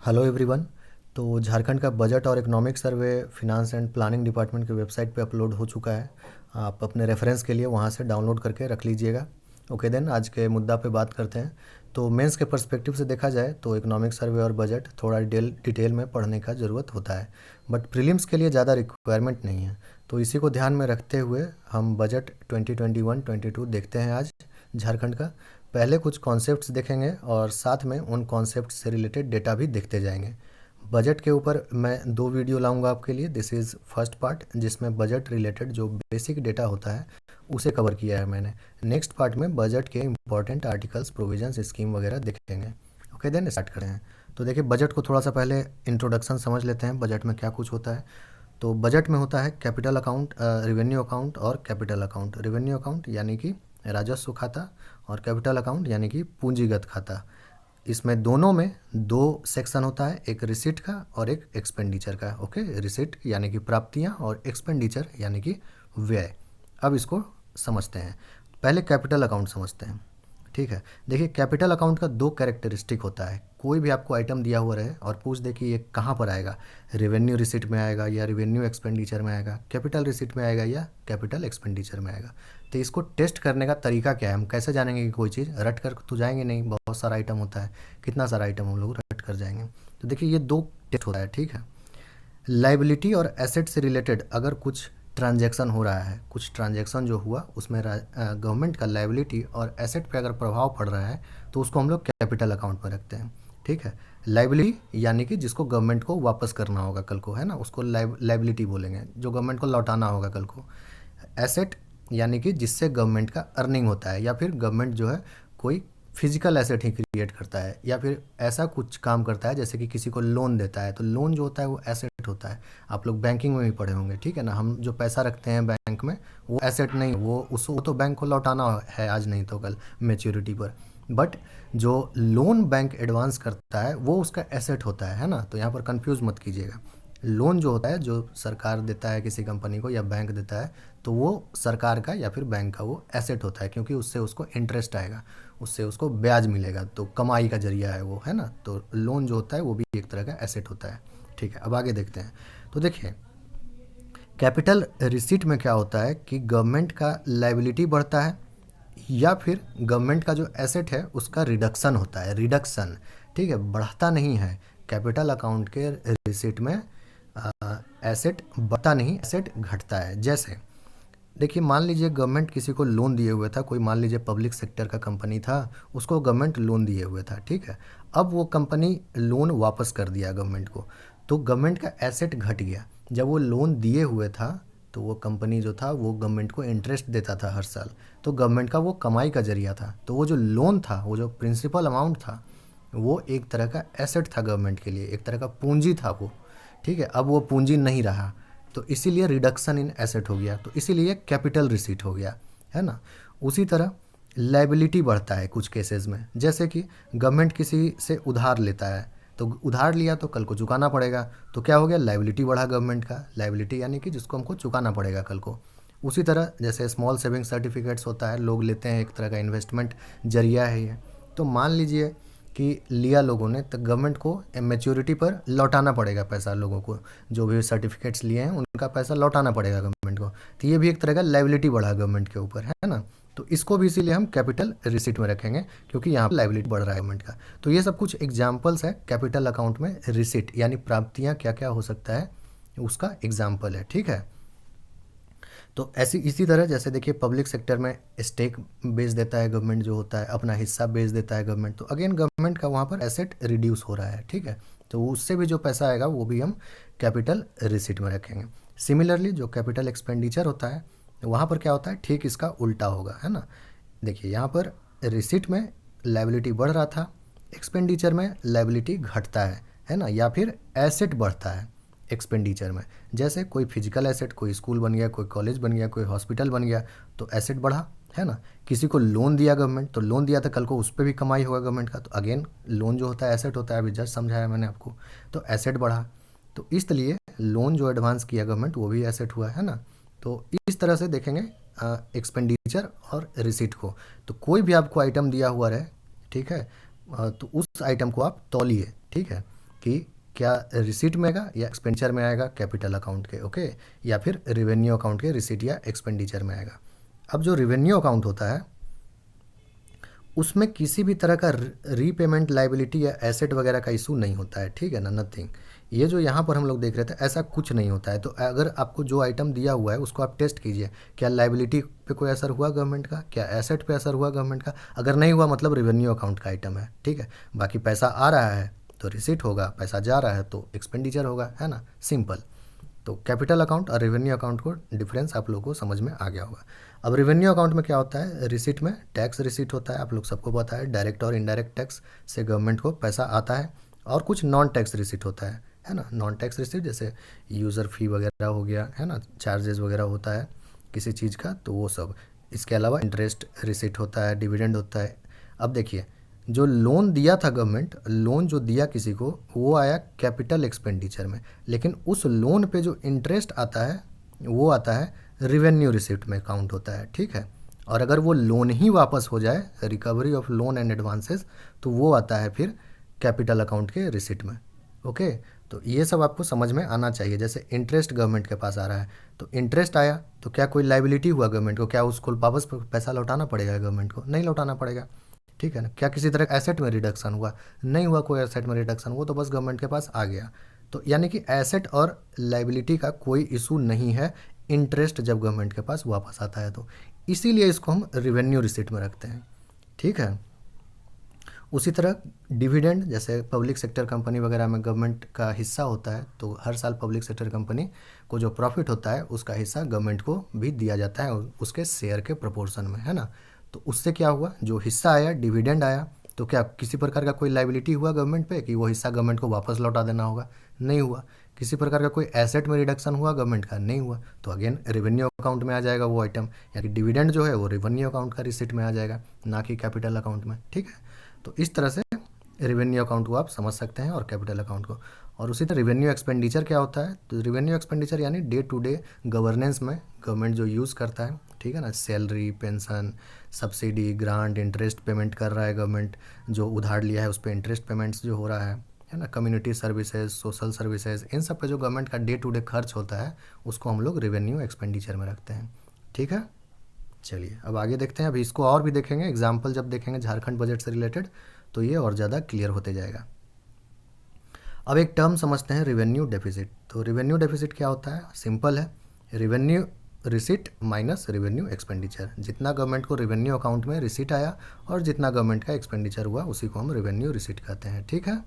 Hello everyone. तो झारखंड का budget और economic survey finance and planning department की वेबसाइट पे अपलोड हो चुका है। आप अपने रेफरेंस के लिए वहाँ से डाउनलोड करके रख लीजिएगा। ओके देन, आज के मुद्दा पे बात करते हैं। तो मेंस के पर्सपेक्टिव से देखा जाए तो इकोनॉमिक सर्वे और बजट थोड़ा डिटेल में पढ़ने का ज़रूरत होता है, बट प्रीलिम्स के लिए ज़्यादा रिक्वायरमेंट नहीं है। तो इसी को ध्यान में रखते हुए हम बजट 2021-22 देखते हैं आज झारखंड का। पहले कुछ कॉन्सेप्ट्स देखेंगे और साथ में उन कॉन्सेप्ट से रिलेटेड डेटा भी देखते जाएंगे। बजट के ऊपर मैं 2 वीडियो लाऊंगा आपके लिए। दिस इज़ फर्स्ट पार्ट, जिसमें बजट रिलेटेड जो बेसिक डेटा होता है उसे कवर किया है मैंने। नेक्स्ट पार्ट में बजट के इंपॉर्टेंट आर्टिकल्स, प्रोविजंस, स्कीम वगैरह देखेंगे। ओके देन, स्टार्ट करें हैं। तो देखिए, बजट को थोड़ा सा पहले इंट्रोडक्शन समझ लेते हैं, बजट में क्या कुछ होता है। तो बजट में होता है कैपिटल अकाउंट, रेवेन्यू अकाउंट और कैपिटल अकाउंट। रेवेन्यू अकाउंट यानी कि राजस्व खाता, और कैपिटल अकाउंट यानी कि पूंजीगत खाता। इसमें दोनों में दो सेक्शन होता है, एक रिसीट का और एक एक्सपेंडिचर का। ओके, रिसीट यानी कि प्राप्तियां और एक्सपेंडिचर यानी कि व्यय। अब इसको समझते हैं। पहले कैपिटल अकाउंट समझते हैं। ठीक है, देखिए कैपिटल अकाउंट का दो कैरेक्टरिस्टिक होता है। कोई भी आपको आइटम दिया हुआ रहे और पूछ दे कि ये कहाँ पर आएगा, रेवेन्यू रिसीट में आएगा या रेवेन्यू एक्सपेंडिचर में आएगा, कैपिटल रिसीट में आएगा या कैपिटल एक्सपेंडिचर में आएगा। तो इसको टेस्ट करने का तरीका क्या है, हम कैसे जानेंगे कि कोई चीज़ रट कर तो जाएंगे नहीं, बहुत सारा आइटम होता है, कितना सारा आइटम हम लोग रट कर जाएंगे। तो देखिए ये दो टेस्ट होता है। ठीक है, लाइबिलिटी और एसेट से रिलेटेड अगर कुछ ट्रांजैक्शन हो रहा है, कुछ ट्रांजैक्शन जो हुआ उसमें गवर्नमेंट का लाइबिलिटी और एसेट पे अगर प्रभाव पड़ रहा है तो उसको हम लोग कैपिटल अकाउंट में रखते हैं। ठीक है, लाइबिलिटी यानी कि जिसको गवर्नमेंट को वापस करना होगा कल को, है ना, उसको लाइबिलिटी बोलेंगे, जो गवर्नमेंट को लौटाना होगा कल को। एसेट यानी कि जिससे गवर्नमेंट का अर्निंग होता है, या फिर गवर्नमेंट जो है कोई फिजिकल एसेट ही क्रिएट करता है, या फिर ऐसा कुछ काम करता है जैसे कि किसी को लोन देता है, तो लोन जो होता है वो एसेट होता है। आप लोग बैंकिंग में भी पढ़े होंगे, ठीक है ना। हम जो पैसा रखते हैं बैंक में वो एसेट नहीं, वो उसको तो बैंक को लौटाना है आज नहीं तो कल मैच्योरिटी पर। बट जो लोन बैंक एडवांस करता है वो उसका एसेट होता है ना। तो यहाँ पर कंफ्यूज मत कीजिएगा। लोन जो होता है, जो सरकार देता है किसी कंपनी को या बैंक देता है, तो वो सरकार का या फिर बैंक का वो एसेट होता है, क्योंकि उससे उसको इंटरेस्ट आएगा, उससे उसको ब्याज मिलेगा, तो कमाई का जरिया है वो, है ना। तो लोन जो होता है वो भी एक तरह का एसेट होता है। ठीक है, अब आगे देखते हैं। तो देखिए कैपिटल रिसीट में क्या होता है कि गवर्नमेंट का लाइबिलिटी बढ़ता है, या फिर गवर्नमेंट का जो एसेट है उसका रिडक्शन होता है, रिडक्शन। ठीक है, बढ़ता नहीं है। कैपिटल अकाउंट के रिसीट में एसेट बढ़ता नहीं, एसेट घटता है। जैसे देखिए, मान लीजिए गवर्नमेंट किसी को लोन दिए हुए था, कोई मान लीजिए पब्लिक सेक्टर का कंपनी था, उसको गवर्नमेंट लोन दिए हुए था। ठीक है, अब वो कंपनी लोन वापस कर दिया गवर्नमेंट को, तो गवर्नमेंट का एसेट घट गया। जब वो लोन दिए हुए था तो वो कंपनी जो था वो गवर्नमेंट को इंटरेस्ट देता था हर साल, तो गवर्नमेंट का वो कमाई का जरिया था। तो वो जो लोन था, वो जो प्रिंसिपल अमाउंट था, वो एक तरह का एसेट था गवर्नमेंट के लिए, एक तरह का पूंजी था वो। ठीक है, अब वो पूंजी नहीं रहा, तो इसीलिए रिडक्शन इन एसेट हो गया, तो इसीलिए कैपिटल रिसीट हो गया, है ना। उसी तरह लाइबिलिटी बढ़ता है कुछ केसेस में, जैसे कि गवर्नमेंट किसी से उधार लेता है, तो उधार लिया तो कल को चुकाना पड़ेगा, तो क्या हो गया, लाइबिलिटी बढ़ा गवर्नमेंट का। लाइबिलिटी यानी कि जिसको हमको चुकाना पड़ेगा कल को। उसी तरह जैसे स्मॉल सेविंग सर्टिफिकेट्स होता है, लोग लेते हैं, एक तरह का इन्वेस्टमेंट जरिया है ये। तो मान लीजिए कि लिया लोगों ने, तो गवर्नमेंट को मैच्योरिटी पर लौटाना पड़ेगा पैसा लोगों को, जो भी सर्टिफिकेट्स लिए हैं उनका पैसा लौटाना पड़ेगा गवर्नमेंट को। तो ये भी एक तरह का लाइबिलिटी बढ़ा गवर्नमेंट के ऊपर, है ना। तो इसको भी इसीलिए हम कैपिटल रिसीट में रखेंगे, क्योंकि यहाँ पर लाइबिलिटी बढ़ रहा है गवर्नमेंट का। तो ये सब कुछ एग्जाम्पल्स है कैपिटल अकाउंट में रिसीट यानी प्राप्तियाँ क्या क्या हो सकता है उसका एग्जाम्पल है। ठीक है, तो ऐसी इसी तरह जैसे देखिए पब्लिक सेक्टर में स्टेक बेच देता है गवर्नमेंट, जो होता है अपना हिस्सा बेच देता है गवर्नमेंट, तो अगेन गवर्नमेंट का वहाँ पर एसेट रिड्यूस हो रहा है। ठीक है, तो उससे भी जो पैसा आएगा वो भी हम कैपिटल रिसीट में रखेंगे। सिमिलरली जो कैपिटल एक्सपेंडिचर होता है, वहाँ पर क्या होता है, ठीक इसका उल्टा होगा, है ना। देखिए यहाँ पर रिसीट में लाइबिलिटी बढ़ रहा था, एक्सपेंडिचर में लाइबिलिटी घटता है ना, या फिर एसेट बढ़ता है एक्सपेंडिचर में। जैसे कोई फिजिकल एसेट, कोई स्कूल बन गया, कोई कॉलेज बन गया, कोई हॉस्पिटल बन गया, तो एसेट बढ़ा, है ना। किसी को लोन दिया गवर्नमेंट, तो लोन दिया था, कल को उस पर भी कमाई होगा गवर्नमेंट का, तो अगेन लोन जो होता है एसेट होता है, अभी जस्ट समझाया मैंने आपको, तो एसेट बढ़ा। तो इसलिए लोन जो एडवांस किया गवर्नमेंट वो भी एसेट हुआ, है ना। तो इस तरह से देखेंगे एक्सपेंडिचर और रिसीट को। तो कोई भी आपको आइटम दिया हुआ रहे, ठीक है, तो उस आइटम को आप तौलिए। ठीक है, कि क्या रिसीट में आएगा या एक्सपेंडिचर में आएगा कैपिटल अकाउंट के, ओके, या फिर रेवेन्यू अकाउंट के रिसीट या एक्सपेंडिचर में आएगा। अब जो रेवेन्यू अकाउंट होता है उसमें किसी भी तरह का रीपेमेंट लाइबिलिटी या एसेट वगैरह का इशू नहीं होता है, ठीक है ना, नथिंग। ये जो यहाँ पर हम लोग देख रहे थे ऐसा कुछ नहीं होता है। तो अगर आपको जो आइटम दिया हुआ है उसको आप टेस्ट कीजिए, क्या लाइबिलिटी पे कोई असर हुआ गवर्नमेंट का, क्या एसेट पे असर हुआ गवर्नमेंट का। अगर नहीं हुआ मतलब रेवेन्यू अकाउंट का आइटम है, ठीक है। बाकी पैसा आ रहा है तो रिसीट होगा, पैसा जा रहा है तो एक्सपेंडिचर होगा, है ना, सिंपल। तो कैपिटल अकाउंट और रेवेन्यू अकाउंट को डिफरेंस आप लोगों को समझ में आ गया होगा। अब रेवेन्यू अकाउंट में क्या होता है, रिसीट में टैक्स रिसीट होता है, आप लोग सबको पता है, डायरेक्ट और इनडायरेक्ट टैक्स से गवर्नमेंट को पैसा आता है। और कुछ नॉन टैक्स रिसीट होता है ना। नॉन टैक्स रिसीट जैसे यूज़र फी वगैरह हो गया, है ना, चार्जेस वगैरह होता है किसी चीज़ का, तो वो सब। इसके अलावा इंटरेस्ट रिसीट होता है, डिविडेंड होता है। अब देखिए, जो लोन दिया था गवर्नमेंट, लोन जो दिया किसी को, वो आया कैपिटल एक्सपेंडिचर में, लेकिन उस लोन पे जो इंटरेस्ट आता है वो आता है रिवेन्यू रिसिप्ट में काउंट होता है, ठीक है। और अगर वो लोन ही वापस हो जाए, recovery of loan and advances, तो वो आता है फिर कैपिटल अकाउंट के रिसिप्ट में, ओके। तो ये सब आपको समझ में आना चाहिए। जैसे इंटरेस्ट गवर्नमेंट के पास आ रहा है, तो इंटरेस्ट आया तो क्या कोई लाइबिलिटी हुआ गवर्नमेंट को, क्या उसको वापस पैसा लौटाना पड़ेगा गवर्नमेंट को, नहीं लौटाना पड़ेगा, ठीक है ना। क्या किसी तरह एसेट में रिडक्शन हुआ, नहीं हुआ कोई एसेट में रिडक्शन, वो तो बस गवर्नमेंट के पास आ गया। तो यानी कि एसेट और लाइबिलिटी का कोई इशू नहीं है इंटरेस्ट जब गवर्नमेंट के पास वापस आता है तो, इसीलिए इसको हम रिवेन्यू रिसीट में रखते हैं, ठीक है। उसी तरह डिविडेंड, जैसे पब्लिक सेक्टर कंपनी वगैरह में गवर्नमेंट का हिस्सा होता है, तो हर साल पब्लिक सेक्टर कंपनी को जो प्रॉफिट होता है उसका हिस्सा गवर्नमेंट को भी दिया जाता है उसके शेयर के प्रोपोर्शन में, है ना। तो उससे क्या हुआ, जो हिस्सा आया, डिविडेंड आया, तो क्या किसी प्रकार का कोई लाइबिलिटी हुआ गवर्नमेंट पे कि वो हिस्सा गवर्नमेंट को वापस लौटा देना होगा, नहीं हुआ। किसी प्रकार का कोई एसेट में रिडक्शन हुआ गवर्नमेंट का, नहीं हुआ। तो अगेन रेवेन्यू अकाउंट में आ जाएगा वो आइटम, यानी डिविडेंड जो है वो रेवेन्यू अकाउंट का रिसिप्ट में आ जाएगा, ना कि कैपिटल अकाउंट में, ठीक है। तो इस तरह से रेवेन्यू अकाउंट को आप समझ सकते हैं और कैपिटल अकाउंट को। और उसी तरह रेवेन्यू एक्सपेंडिचर क्या होता है, तो रेवेन्यू एक्सपेंडिचर यानी डे टू डे गवर्नेंस में गवर्नमेंट जो यूज़ करता है, ठीक है ना, salary, pension, subsidy, grant, interest payment कर रहा है गवर्नमेंट, जो उधार लिया है उस पर इंटरेस्ट पेमेंट्स जो हो रहा है ना, कम्युनिटी सर्विसेज, सोशल सर्विसेज, इन सब पे जो गवर्नमेंट का डे टू डे खर्च होता है उसको हम लोग रेवेन्यू एक्सपेंडिचर में रखते हैं, ठीक है। चलिए अब आगे देखते हैं। अभी इसको और भी देखेंगे, एग्जाम्पल जब देखेंगे झारखंड बजट से रिलेटेड तो ये और ज़्यादा क्लियर होते जाएगा। अब एक टर्म समझते हैं, रेवेन्यू डेफिसिट। तो रेवेन्यू डेफिसिट क्या होता है, सिंपल है, revenue receipt minus revenue expenditure. जितना गवर्नमेंट को रेवेन्यू अकाउंट में रिसिट आया और जितना गवर्नमेंट का एक्सपेंडिचर हुआ उसी को हम रेवेन्यू रिसिट कहते हैं, ठीक है।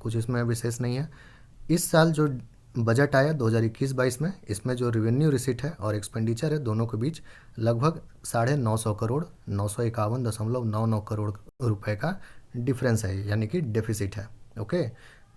कुछ इसमें विशेष नहीं है। इस साल जो बजट आया 2021-22 में, इसमें जो रेवेन्यू रिसिट है और एक्सपेंडिचर है दोनों के बीच लगभग 950 करोड़ 951.99 करोड़ रुपए का डिफरेंस है, यानी कि डेफिसिट है, ओके।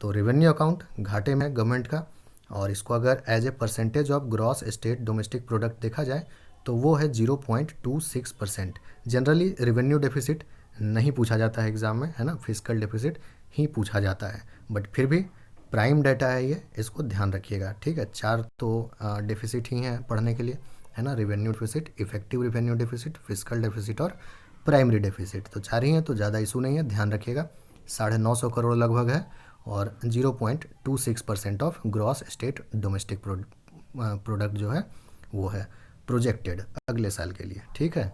तो रेवेन्यू अकाउंट घाटे में गवर्नमेंट का, और इसको अगर as a percentage of gross state domestic product देखा जाए तो वो है 0.26%। जनरली रेवेन्यू डेफिसिट नहीं पूछा जाता है एग्ज़ाम में, है ना, फिजिकल डेफिसिट ही पूछा जाता है, बट फिर भी प्राइम डाटा है ये, इसको ध्यान रखिएगा, ठीक है। 4 तो डेफिसिट ही हैं पढ़ने के लिए, है ना, revenue deficit, effective revenue deficit, physical deficit और प्राइमरी डेफिसिट, तो 4 ही हैं, तो ज़्यादा इशू नहीं है, ध्यान रखिएगा। 950 करोड़ लगभग है और 0.26% of gross state domestic product जो है वो है प्रोजेक्टेड अगले साल के लिए, ठीक है।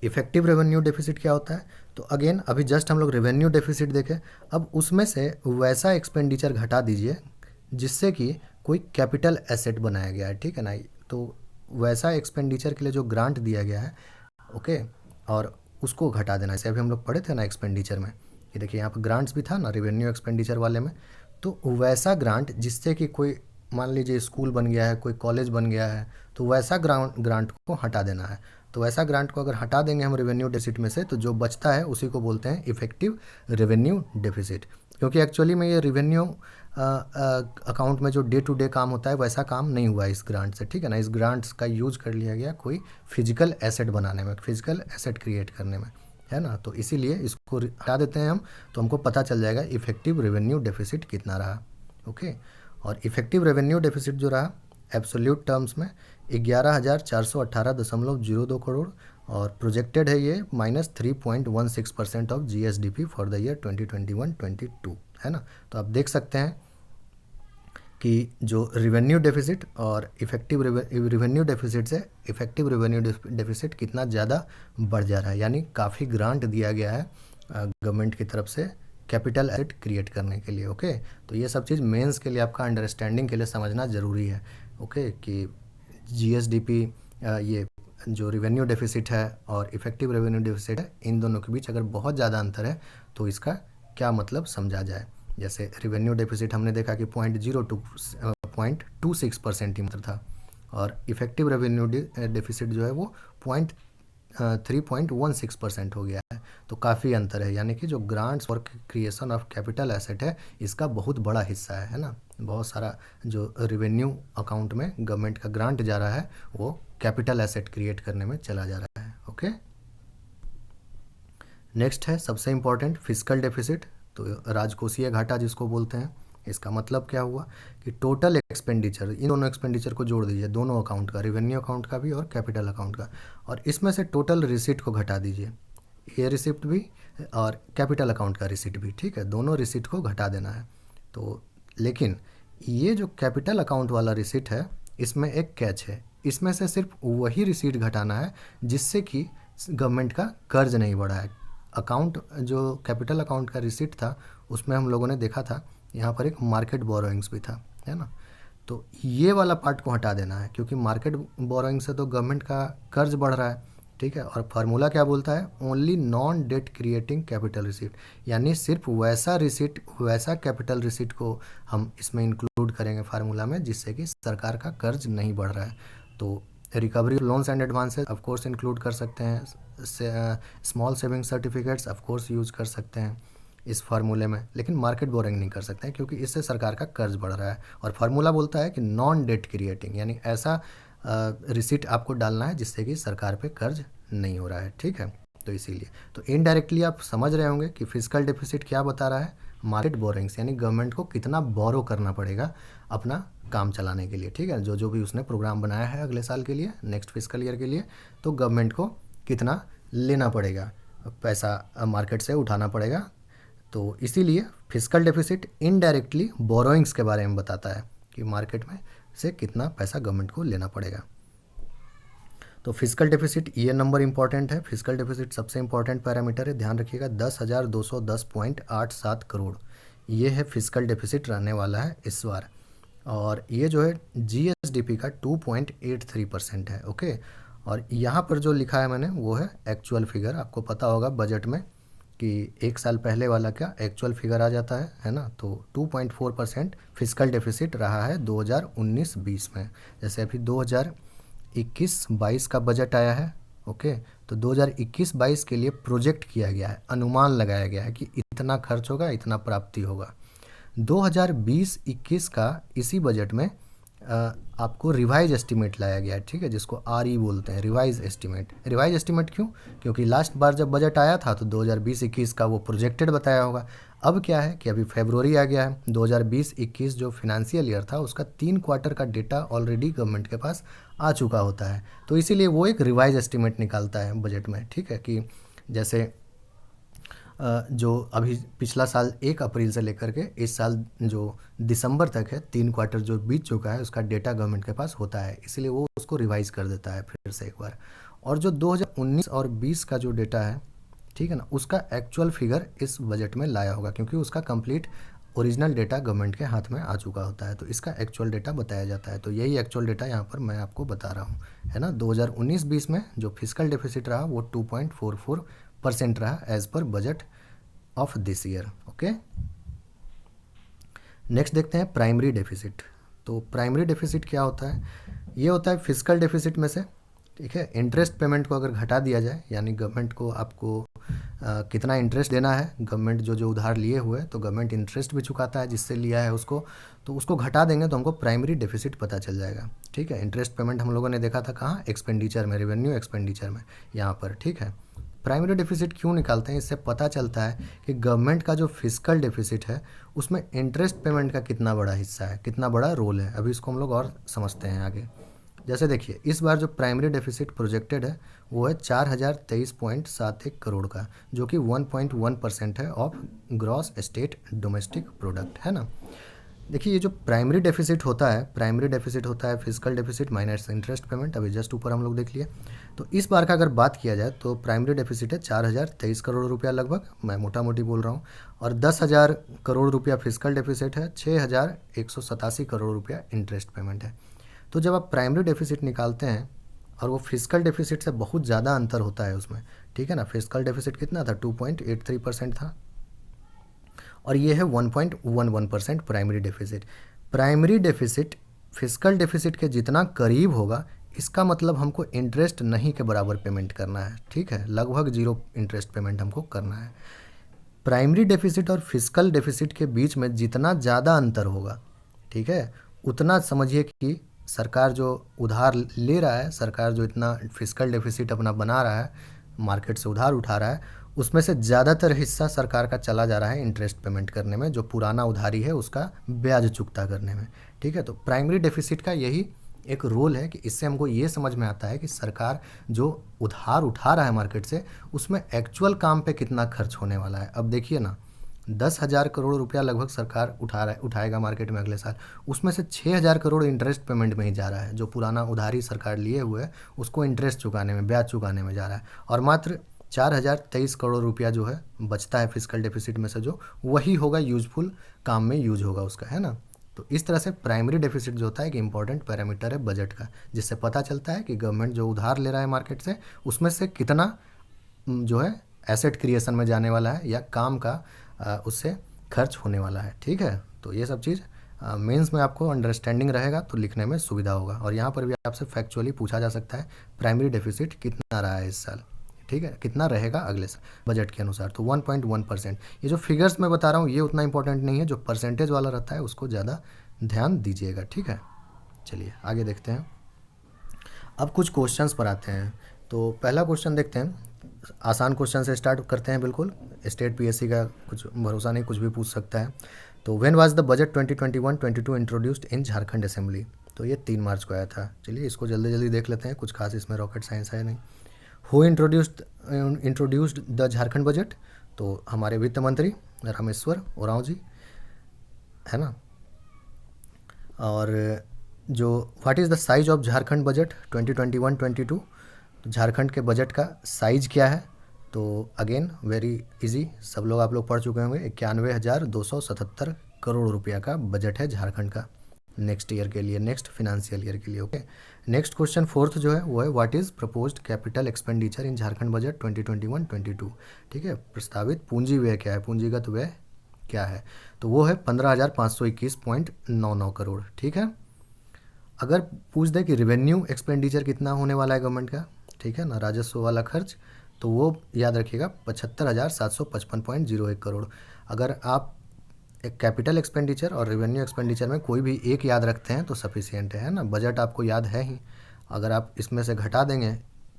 इफेक्टिव रेवेन्यू डेफिसिट क्या होता है, तो अगेन अभी जस्ट हम लोग रेवेन्यू डेफिसिट देखें, अब उसमें से वैसा एक्सपेंडिचर घटा दीजिए जिससे कि कोई कैपिटल एसेट बनाया गया है, ठीक है ना। तो वैसा एक्सपेंडिचर के लिए जो ग्रांट दिया गया है, ओके, और उसको घटा देना। जैसे अभी हम लोग पढ़े थे ना एक्सपेंडिचर में, ये देखिए यहाँ पर ग्रांट्स भी था ना रेवेन्यू एक्सपेंडिचर वाले में, तो वैसा ग्रांट जिससे कि कोई, मान लीजिए स्कूल बन गया है, कोई कॉलेज बन गया है, तो वैसा ग्रांट को हटा देना है। तो वैसा ग्रांट को अगर हटा देंगे हम रेवेन्यू डेफिसिट में से, तो जो बचता है उसी को बोलते हैं इफेक्टिव रेवेन्यू डेफिसिट, क्योंकि एक्चुअली में ये रेवेन्यू अकाउंट में जो डे टू डे काम होता है वैसा काम नहीं हुआ इस ग्रांट से, ठीक है ना। इस ग्रांट्स का यूज कर लिया गया कोई फिजिकल एसेट बनाने में, फिजिकल एसेट क्रिएट करने में, है ना। तो इसीलिए इसको हटा देते हैं हम, तो हमको पता चल जाएगा इफेक्टिव रेवेन्यू डेफिसिट कितना रहा, ओके। और इफेक्टिव रेवेन्यू डेफिसिट जो रहा एब्सोल्यूट टर्म्स में 11,418.02 करोड़ और प्रोजेक्टेड है ये -3.16% of GSDP for the year 2021-22, है ना। तो आप देख सकते हैं कि जो रिवेन्यू डेफिसिट और इफेक्टिव रिवेन्यू डेफिसिट से इफेक्टिव रेवेन्यू डेफिसिट कितना ज़्यादा बढ़ जा रहा है, यानी काफ़ी ग्रांट दिया गया है गवर्नमेंट की तरफ से कैपिटल एसेट क्रिएट करने के लिए। ओके, तो ये सब चीज़ मेंस के लिए आपका अंडरस्टैंडिंग के लिए समझना ज़रूरी है। ओके, कि जीएसडीपी ये जो रिवेन्यू डेफिसिट है और इफेक्टिव रेवेन्यू डेफिसिट है, इन दोनों के बीच अगर बहुत ज़्यादा अंतर है तो इसका क्या मतलब समझा जाए। जैसे रिवेन्यू डेफिसिट हमने देखा कि 0.26% ही मात्र था, और इफेक्टिव रेवेन्यू डेफिसिट जो है वो 3.16% हो गया है। तो काफ़ी अंतर है, यानी कि जो ग्रांट्स और क्रिएशन ऑफ कैपिटल एसेट है इसका बहुत बड़ा हिस्सा है ना। बहुत सारा जो रेवेन्यू अकाउंट में गवर्नमेंट का ग्रांट जा रहा है वो कैपिटल एसेट क्रिएट करने में चला जा रहा है। ओके, नेक्स्ट है सबसे इम्पॉर्टेंट फिस्कल डेफिसिट, तो राजकोषीय घाटा जिसको बोलते हैं। इसका मतलब क्या हुआ कि टोटल एक्सपेंडिचर, इन दोनों एक्सपेंडिचर को जोड़ दीजिए, दोनों अकाउंट का, रेवेन्यू अकाउंट का भी और कैपिटल अकाउंट का, और इसमें से टोटल रिसिप्ट को घटा दीजिए, ये रिसिप्ट भी और कैपिटल अकाउंट का रिसिप्ट भी, ठीक है, दोनों रिसिप्ट को घटा देना है। तो लेकिन ये जो कैपिटल अकाउंट वाला रिसिप्ट है इसमें एक कैच है, इसमें से सिर्फ वही रिसीट घटाना है जिससे कि गवर्नमेंट का कर्ज नहीं बढ़ा है। अकाउंट जो कैपिटल अकाउंट का रिसीट था उसमें हम लोगों ने देखा था यहाँ पर एक मार्केट बोरोइंग्स भी था, है ना। तो ये वाला पार्ट को हटा देना है क्योंकि मार्केट बोरोइंग से तो गवर्नमेंट का कर्ज बढ़ रहा है, ठीक है। और फार्मूला क्या बोलता है, only non debt creating capital receipt, यानी सिर्फ वैसा रिसीट, वैसा कैपिटल रिसीट को हम इसमें इंक्लूड करेंगे फार्मूला में जिससे कि सरकार का कर्ज नहीं बढ़ रहा है। तो recovery loans and advances of course include कर सकते हैं, small saving certificates of course use कर सकते हैं इस फार्मूले में, लेकिन मार्केट बोरिंग नहीं कर सकते हैं क्योंकि इससे सरकार का कर्ज बढ़ रहा है। और फार्मूला बोलता है कि नॉन डेट क्रिएटिंग, यानी ऐसा रिसीट आपको डालना है जिससे कि सरकार पे कर्ज नहीं हो रहा है, ठीक है। तो इसीलिए तो इनडायरेक्टली आप समझ रहे होंगे कि फिजिकल डेफिसिट क्या बता रहा है, मार्केट बोरिंग्स, यानी गवर्नमेंट को कितना बोरो करना पड़ेगा अपना काम चलाने के लिए, ठीक है। जो जो भी उसने प्रोग्राम बनाया है अगले साल के लिए, नेक्स्ट फिजिकल ईयर के लिए, तो गवर्नमेंट को कितना लेना पड़ेगा, पैसा मार्केट से उठाना पड़ेगा। तो इसीलिए फिजिकल डेफिसिट इनडायरेक्टली बोरोइंग्स के बारे में बताता है कि मार्केट में से कितना पैसा गवर्नमेंट को लेना पड़ेगा। तो फिजिकल डेफिसिट ये नंबर इंपॉर्टेंट है, फिजिकल डेफिसिट सबसे इंपॉर्टेंट पैरामीटर है, ध्यान रखिएगा 10,210.87 करोड़, ये है फिजिकल डेफिसिट रहने वाला है इस बार। और ये जो है जीएसडीपी का 2.83% है। ओके, और यहाँ पर जो लिखा है मैंने वो है एक्चुअल फिगर। आपको पता होगा बजट में कि एक साल पहले वाला क्या एक्चुअल फिगर आ जाता है ना। तो 2.4% फिजिकल डेफिसिट रहा है 2019-20 में। जैसे अभी 2021-22 का बजट आया है, ओके, तो 2021-22 के लिए प्रोजेक्ट किया गया है, अनुमान लगाया गया है कि इतना खर्च होगा, इतना प्राप्ति होगा। 2020-21 का इसी बजट में आपको रिवाइज एस्टीमेट लाया गया है, ठीक है, जिसको आरई बोलते हैं, रिवाइज एस्टीमेट। रिवाइज एस्टीमेट क्यों, क्योंकि लास्ट बार जब बजट आया था तो 2020-21 का वो प्रोजेक्टेड बताया होगा। अब क्या है कि अभी फरवरी आ गया है, 2020-21 जो फिनेंशियल ईयर था उसका 3 क्वार्टर का डेटा ऑलरेडी गवर्नमेंट के पास आ चुका होता है, तो इसीलिए वो एक रिवाइज एस्टीमेट निकालता है बजट में, ठीक है। कि जैसे जो अभी पिछला साल 1 अप्रैल से लेकर के इस साल जो दिसंबर तक है, 3 क्वार्टर जो बीत चुका है उसका डेटा गवर्नमेंट के पास होता है, इसलिए वो उसको रिवाइज कर देता है फिर से एक बार। और जो 2019 और 20 का जो डेटा है, ठीक है ना, उसका एक्चुअल फिगर इस बजट में लाया होगा क्योंकि उसका कंप्लीट ओरिजिनल डेटा गवर्नमेंट के हाथ में आ चुका होता है, तो इसका एक्चुअल डेटा बताया जाता है। तो यही एक्चुअल डेटा यहाँ पर मैं आपको बता रहा हूँ, है ना। 2019-20 में जो फिजिकल डेफिसिट रहा वो 2.44% रहा as per budget of this year. Okay, next देखते हैं प्राइमरी डेफिसिट। तो प्राइमरी डेफिसिट क्या होता है, ये होता है फिजिकल डेफिसिट में से, ठीक है, इंटरेस्ट पेमेंट को अगर घटा दिया जाए, यानी गवर्नमेंट को आपको कितना इंटरेस्ट देना है, गवर्नमेंट जो जो उधार लिए हुए तो गवर्नमेंट इंटरेस्ट भी चुकाता है जिससे लिया है उसको, तो उसको घटा देंगे तो हमको प्राइमरी डेफिसिट पता चल जाएगा, ठीक है। इंटरेस्ट पेमेंट हम लोगों ने देखा था कहाँ, एक्सपेंडिचर में, रेवेन्यू एक्सपेंडिचर में यहाँ पर, ठीक है। प्राइमरी डेफिसिट क्यों निकालते हैं, इससे पता चलता है कि गवर्नमेंट का जो फिजिकल डेफिसिट है उसमें इंटरेस्ट पेमेंट का कितना बड़ा हिस्सा है, कितना बड़ा रोल है। अभी इसको हम लोग और समझते हैं आगे। जैसे देखिए इस बार जो प्राइमरी डेफिसिट प्रोजेक्टेड है वो है 4023.71 करोड़ का, जो कि 1.1% है of gross state domestic product, है ना। देखिए ये जो प्राइमरी डेफिसिट होता है physical deficit minus interest payment, अभी जस्ट ऊपर हम लोग देख लिए। तो इस बार का अगर बात किया जाए तो प्राइमरी डेफिसिट है 4023 करोड़ रुपया लगभग, मैं मोटा मोटी बोल रहा हूँ, और 10,000 करोड़ रुपया फिजिकल डेफिसिट है, 6,187 करोड़ रुपया इंटरेस्ट पेमेंट है। तो जब आप प्राइमरी डेफिसिट निकालते हैं और वो फिजिकल डेफिसिट से बहुत ज़्यादा अंतर होता है उसमें, ठीक है ना। फिजिकल डेफिसिट कितना था, 2.83% था, और ये है 1.11% primary deficit. Primary deficit physical deficit के जितना करीब होगा, इसका मतलब हमको इंटरेस्ट नहीं के बराबर पेमेंट करना है, ठीक है, लगभग जीरो इंटरेस्ट पेमेंट हमको करना है। प्राइमरी डेफिसिट और फिजिकल डेफिसिट के बीच में जितना ज़्यादा अंतर होगा, ठीक है, उतना समझिए कि सरकार जो उधार ले रहा है, सरकार जो इतना फिजिकल डेफिसिट अपना बना रहा है, मार्केट से उधार उठा रहा है, उसमें से ज़्यादातर हिस्सा सरकार का चला जा रहा है इंटरेस्ट पेमेंट करने में, जो पुराना उधारी है उसका ब्याज चुकता करने में, ठीक है। तो प्राइमरी डेफिसिट का यही एक रोल है कि इससे हमको ये समझ में आता है कि सरकार जो उधार उठा रहा है मार्केट से, उसमें एक्चुअल काम पे कितना खर्च होने वाला है। अब देखिए ना, 10,000 करोड़ रुपया लगभग सरकार उठाएगा मार्केट में अगले साल, उसमें से 6,000 करोड़ इंटरेस्ट पेमेंट में ही जा रहा है, जो पुराना उधारी सरकार लिए हुए है उसको इंटरेस्ट चुकाने में, ब्याज चुकाने में जा रहा है, और मात्र 4,023 करोड़ रुपया जो है बचता है फिजिकल डेफिसिट में से, जो वही होगा यूजफुल काम में यूज होगा उसका, है ना। तो इस तरह से प्राइमरी डेफिसिट जो होता है एक इंपॉर्टेंट पैरामीटर है बजट का, जिससे पता चलता है कि गवर्नमेंट जो उधार ले रहा है मार्केट से, उसमें से कितना जो है एसेट क्रिएशन में जाने वाला है या काम का उससे खर्च होने वाला है, ठीक है। तो ये सब चीज़ मेंस में आपको अंडरस्टैंडिंग रहेगा तो लिखने में सुविधा होगा। और यहाँ पर भी आपसे फैक्चुअली पूछा जा सकता है प्राइमरी डेफिसिट कितना रहा है इस साल, ठीक है, कितना रहेगा अगले साल बजट के अनुसार, तो 1.1%। ये जो फिगर्स मैं बता रहा हूँ ये उतना इंपॉर्टेंट नहीं है, जो परसेंटेज वाला रहता है उसको ज़्यादा ध्यान दीजिएगा, ठीक है। चलिए आगे देखते हैं। अब कुछ क्वेश्चंस पर आते हैं। तो पहला क्वेश्चन देखते हैं, आसान क्वेश्चन से स्टार्ट करते हैं। बिल्कुल स्टेट पीएससी का कुछ भरोसा नहीं, कुछ भी पूछ सकता है। तो when was the budget 2021-22 introduced in Jharkhand assembly, तो ये 3 मार्च को आया था। चलिए इसको जल्दी जल्दी देख लेते हैं, कुछ खास इसमें रॉकेट साइंस है नहीं। Who introduced the Jharkhand budget, तो हमारे वित्त मंत्री रामेश्वर उरांव जी, है ना। और जो what is the size of Jharkhand budget 2021-22, तो झारखंड के बजट का साइज क्या है, तो अगेन वेरी इजी, सब लोग आप लोग पढ़ चुके होंगे, 91,277 करोड़ रुपया का बजट है झारखंड का नेक्स्ट ईयर के लिए, नेक्स्ट फिनेंशियल ईयर के लिए, ओके। नेक्स्ट क्वेश्चन फोर्थ जो है वो है what is proposed capital expenditure in Jharkhand budget 2021-22, ठीक है, प्रस्तावित पूंजी व्यय क्या है, पूंजीगत व्यय क्या है, तो वो है 15,521.99 करोड़, ठीक है। अगर पूछ दे कि रिवेन्यू एक्सपेंडिचर कितना होने वाला है गवर्नमेंट का, ठीक है ना, राजस्व वाला खर्च, तो वो याद रखिएगा 75,755.01 करोड़। अगर आप एक कैपिटल एक्सपेंडिचर और रेवेन्यू एक्सपेंडिचर में कोई भी एक याद रखते हैं तो सफिशिएंट है ना, बजट आपको याद है ही, अगर आप इसमें से घटा देंगे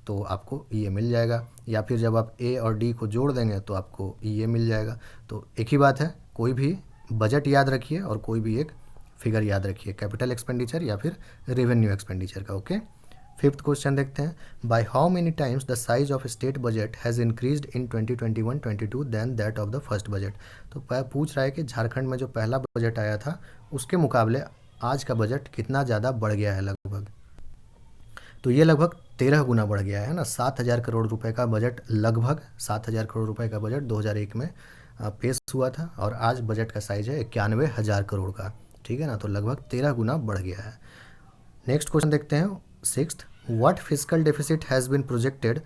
तो आपको ये मिल जाएगा, या फिर जब आप ए और डी को जोड़ देंगे तो आपको ये मिल जाएगा। तो एक ही बात है, कोई भी बजट याद रखिए और कोई भी एक फिगर याद रखिए, कैपिटल एक्सपेंडिचर या फिर रेवेन्यू एक्सपेंडिचर का, ओके। फिफ्थ क्वेश्चन देखते हैं, by how many times the size of state budget has increased in 2021-22 than that of the first budget. तो पूछ रहा है कि झारखंड में जो पहला बजट आया था उसके मुकाबले आज का बजट कितना ज़्यादा बढ़ गया है लगभग, तो ये लगभग 13 गुना बढ़ गया है ना। 7,000 करोड़ रुपए का बजट, लगभग 7,000 करोड़ रुपए का बजट 2001 में पेश हुआ था, और आज बजट का साइज है 91,000 करोड़ का, ठीक है ना, तो लगभग 13 गुना बढ़ गया है। नेक्स्ट क्वेश्चन देखते हैं sixth, what physical deficit has been projected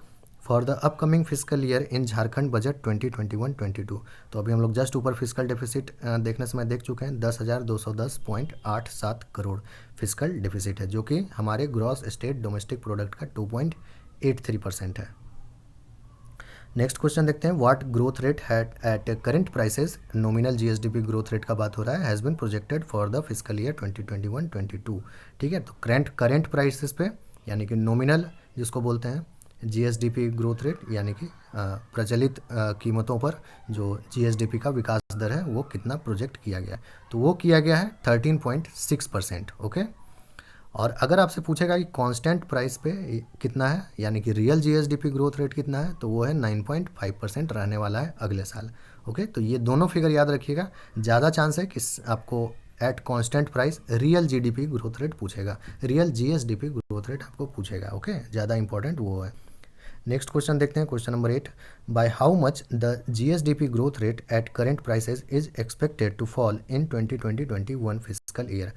for the upcoming physical year in Jharkhand budget 2021-22। तो अभी हम लोग जस्ट ऊपर फिजिकल डेफिसिट देखने समय देख चुके हैं, 10,210.87 करोड़ फिजिकल डेफिसिट है, जो कि हमारे ग्रॉस स्टेट डोमेस्टिक प्रोडक्ट का 2.83% है। नेक्स्ट क्वेश्चन देखते हैं, what growth rate hat at current prices, nominal GSDP growth rate का बात हो रहा है, has been projected for the physical year 2021-22, ठीक है। तो करेंट प्राइसेस पे, यानी कि नॉमिनल जिसको बोलते हैं, जीएसडीपी ग्रोथ रेट यानी कि प्रचलित कीमतों पर जो जीएसडीपी का विकास दर है वो कितना प्रोजेक्ट किया गया है, तो वो किया गया है 13.6%, ओके। और अगर आपसे पूछेगा कि कांस्टेंट प्राइस पे कितना है, यानी कि रियल जीएसडीपी ग्रोथ रेट कितना है, तो वो है 9.5% रहने वाला है अगले साल। ओके, तो ये दोनों फिगर याद रखिएगा। ज़्यादा चांस है कि आपको at constant price real GDP growth rate पूछेगा, रियल जीएसडीपी ग्रोथ रेट आपको पूछेगा। ओके, ज़्यादा इंपॉर्टेंट वो है। नेक्स्ट क्वेश्चन देखते हैं, question number 8। By how much the GSDP growth rate at current prices is expected to fall in 2020-21 physical year.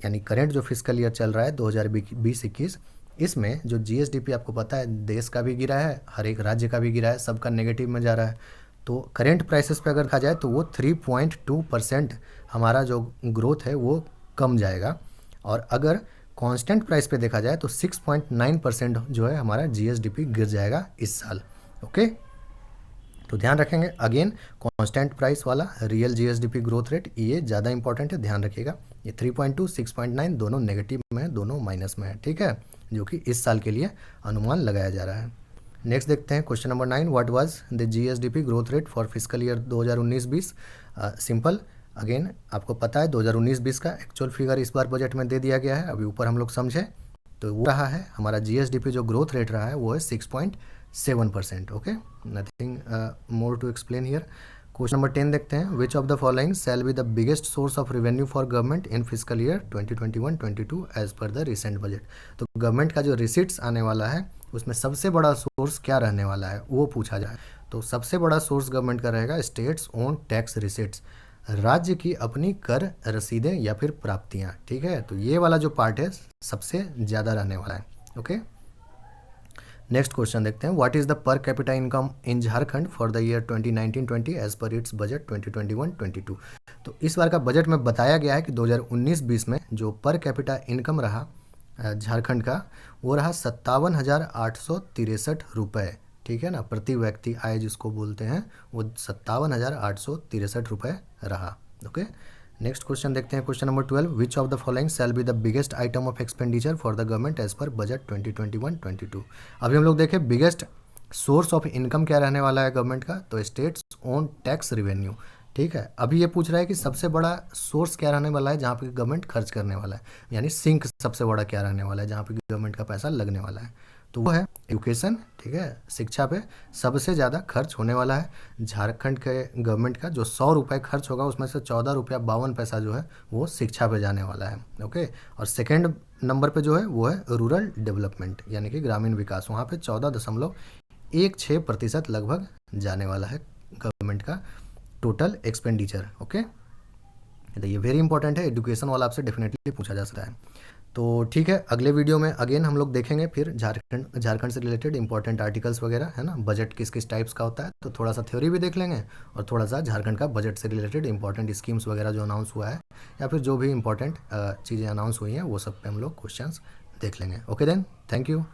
यानी current जो फिजिकल ईयर चल रहा है 2020-21, इसमें जो जीएसडीपी आपको पता है देश का भी गिरा है, हर एक राज्य का भी गिरा है, सबका नेगेटिव में जा रहा है। तो करेंट प्राइसेस पे अगर कहा जाए तो वो 3.2% हमारा जो ग्रोथ है वो कम जाएगा। और अगर कांस्टेंट प्राइस पे देखा जाए तो 6.9% जो है हमारा जीएसडीपी गिर जाएगा इस साल। ओके, तो ध्यान रखेंगे। अगेन कांस्टेंट प्राइस वाला रियल जीएसडीपी ग्रोथ रेट ये ज़्यादा इंपॉर्टेंट है, ध्यान रखिएगा। ये 3.2 6.9 दोनों नेगेटिव में है, दोनों माइनस में है, ठीक है, जो कि इस साल के लिए अनुमान लगाया जा रहा है। नेक्स्ट देखते हैं question number 9। What was the GSDP growth rate for physical year 2019-20? Simple, again आपको पता है 2019-20 का एक्चुअल फिगर इस बार बजट में दे दिया गया है। अभी ऊपर हम लोग समझे तो वो रहा है हमारा जीएसडीपी जो ग्रोथ रेट रहा है वो है 6.7%। Okay, nothing more to explain here. Question number 10 देखते हैं। Which of the following shall be the biggest source of revenue for government in physical year 2021-22 as per the recent budget? तो government का जो receipts आने वाला है उसमें सबसे बड़ा सोर्स क्या रहने वाला है वो पूछा जाए। तो सबसे बड़ा सोर्स गवर्नमेंट का रहेगा स्टेट्स ओन टैक्स रिसीट्स, राज्य की अपनी कर रसीदें या फिर प्राप्तियां, ठीक है। तो ये वाला जो पार्ट है सबसे ज़्यादा रहने वाला है। ओके, नेक्स्ट क्वेश्चन देखते हैं। What is the per capita income in Jharkhand for the year 2019-20 as per its budget 2021-22? तो इस बार का बजट में बताया गया है कि 2019-20 में जो पर कैपिटा इनकम रहा झारखंड का वो रहा 57,863 रुपये, ठीक है ना, प्रति व्यक्ति आय जिसको बोलते हैं, वो 57,863 रुपये रहा। ओके, नेक्स्ट क्वेश्चन देखते हैं, question number 12। Which of the following shall be the biggest item of expenditure for the government as per budget 2021-22? अभी हम लोग देखें बिगेस्ट सोर्स ऑफ इनकम क्या रहने वाला है गवर्नमेंट का, तो स्टेट्स ओन टैक्स रिवेन्यू, ठीक है। अभी ये पूछ रहा है कि सबसे बड़ा सोर्स क्या रहने वाला है जहाँ पे गवर्नमेंट खर्च करने वाला है, यानी सिंक सबसे बड़ा क्या रहने वाला है जहाँ पे गवर्नमेंट का पैसा लगने वाला है, तो वो है एजुकेशन, ठीक है। शिक्षा पे सबसे ज़्यादा खर्च होने वाला है झारखंड के गवर्नमेंट का। जो 100 रुपये खर्च होगा उसमें से 14 रुपया 52 पैसा जो है वो शिक्षा पे जाने वाला है। ओके, और सेकेंड नंबर पे जो है वो है रूरल डेवलपमेंट, यानी कि ग्रामीण विकास, वहाँ पे 14.16% लगभग जाने वाला है गवर्नमेंट का टोटल एक्सपेंडिचर। ओके, तो ये वेरी इंपॉर्टेंट है, एजुकेशन वाला आपसे डेफिनेटली पूछा जा सकता है। तो ठीक है, अगले वीडियो में अगेन हम लोग देखेंगे फिर झारखंड से रिलेटेड इंपॉर्टेंट आर्टिकल्स वगैरह, है ना, बजट किस किस टाइप्स का होता है, तो थोड़ा सा थ्योरी भी देख लेंगे और थोड़ा सा झारखंड का बजट से रिलेटेड इंपॉर्टेंट स्कीम्स वगैरह जो अनाउंस हुआ है या फिर जो भी इंपॉर्टेंट चीज़ें अनाउंस हुई हैं वो सब पे हम लोग क्वेश्चंस देख लेंगे। Okay then, thank you.